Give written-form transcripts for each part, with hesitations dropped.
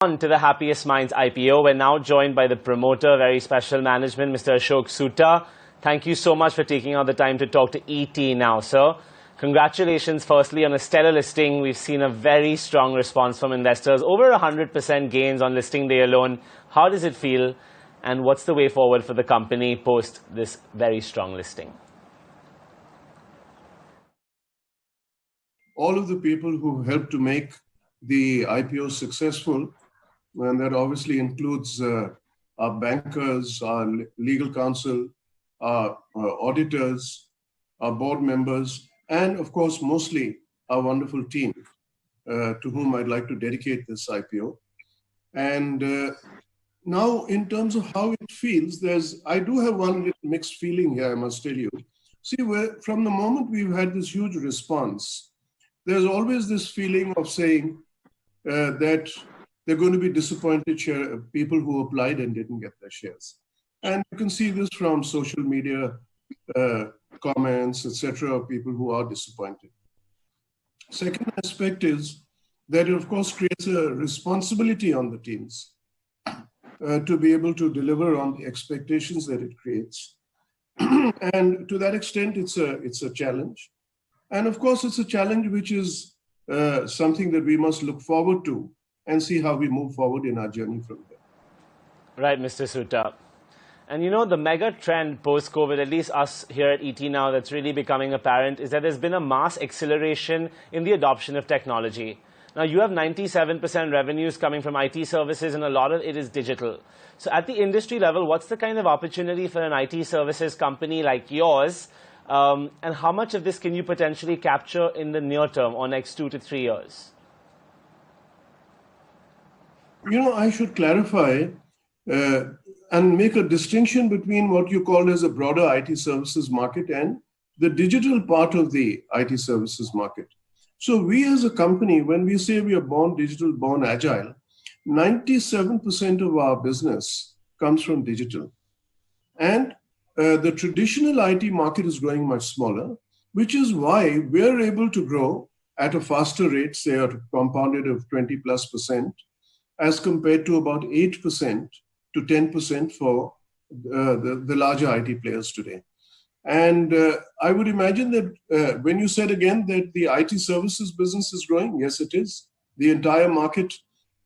On to the Happiest Minds IPO. We're now joined by the promoter, very special management, Mr. Ashok Soota. Thank you so much for taking out the time to talk to ET now, sir. Congratulations, firstly, on a stellar listing. We've seen a very strong response from investors, over 100% gains on listing day alone. How does it feel, and what's the way forward for the company post this very strong listing? All of the people who helped to make the IPO successful, and that obviously includes our bankers, our legal counsel, our auditors, our board members, and of course, mostly our wonderful team, to whom I'd like to dedicate this IPO. And now, in terms of how it feels, I do have one little mixed feeling here, I must tell you. See, from the moment we've had this huge response, there's always this feeling of saying that they're going to be disappointed people who applied and didn't get their shares. And you can see this from social media comments, etc., of people who are disappointed. Second aspect is that it, of course, creates a responsibility on the teams to be able to deliver on the expectations that it creates. And to that extent, it's a challenge. And of course, it's a challenge which is something that we must look forward to and see how we move forward in our journey from there. Right, Mr. Soota. And you know, the mega trend post-COVID, at least us here at ET now, that's really becoming apparent, is that there's been a mass acceleration in the adoption of technology. Now, you have 97% revenues coming from IT services, and a lot of it is digital. So at the industry level, what's the kind of opportunity for an IT services company like yours? And how much of this can you potentially capture in the near term or next 2 to 3 years? You know, I should clarify and make a distinction between what you call as a broader IT services market and the digital part of the IT services market. So we as a company, when we say we are born digital, born agile, 97% of our business comes from digital. And the traditional IT market is growing much smaller, which is why we're able to grow at a faster rate, say a compounded of 20+%, as compared to about 8% to 10% for the larger IT players today. And I would imagine that when you said again that the IT services business is growing, yes, it is. The entire market,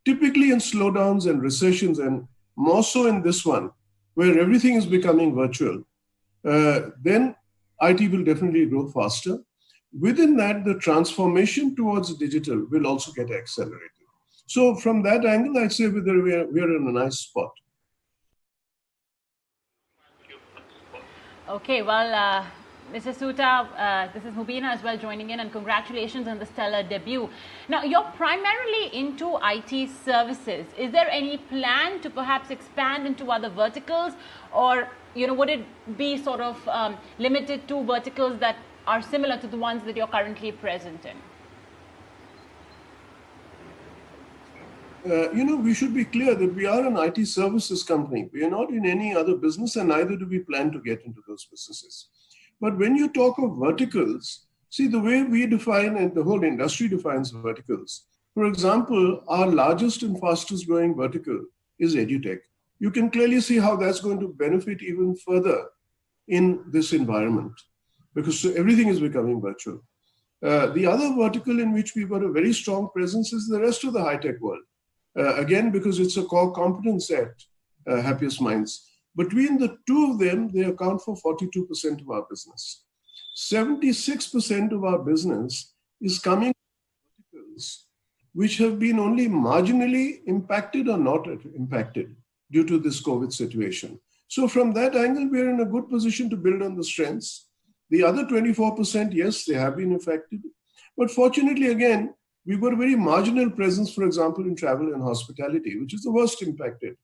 typically in slowdowns and recessions, and more so in this one, where everything is becoming virtual, then IT will definitely grow faster. Within that, the transformation towards digital will also get accelerated. So from that angle, I'd say we're in a nice spot. Okay, well, Mr. Soota, this is Mubina as well joining in, and congratulations on the stellar debut. Now, you're primarily into IT services. Is there any plan to perhaps expand into other verticals, or would it be sort of limited to verticals that are similar to the ones that you're currently present in? We should be clear that we are an IT services company. We are not in any other business, and neither do we plan to get into those businesses. But when you talk of verticals, see, the way we define and the whole industry defines verticals. For example, our largest and fastest growing vertical is edutech. You can clearly see how that's going to benefit even further in this environment, because everything is becoming virtual. The other vertical in which we've got a very strong presence is the rest of the high-tech world. Again, because it's a core competence at Happiest Minds. Between the two of them, they account for 42% of our business. 76% of our business is coming from verticals which have been only marginally impacted or not impacted due to this COVID situation. So from that angle, we're in a good position to build on the strengths. The other 24%, yes, they have been affected. But fortunately, again, we've got a very marginal presence, for example, in travel and hospitality, which is the worst impacted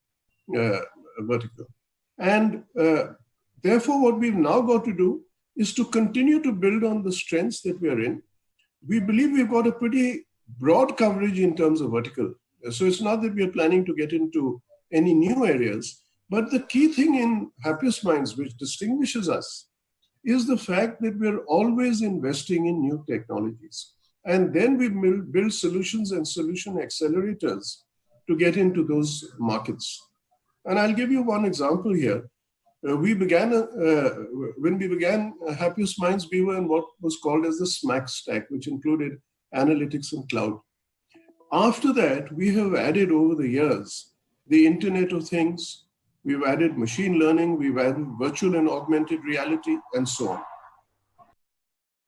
vertical. And therefore, what we've now got to do is to continue to build on the strengths that we are in. We believe we've got a pretty broad coverage in terms of vertical. So it's not that we are planning to get into any new areas, but the key thing in Happiest Minds, which distinguishes us, is the fact that we're always investing in new technologies. And then we build solutions and solution accelerators to get into those markets. And I'll give you one example here. When we began Happiest Minds, we were in what was called as the SMAC stack, which included analytics and cloud. After that, we have added over the years the Internet of Things, we've added machine learning, we've added virtual and augmented reality, and so on.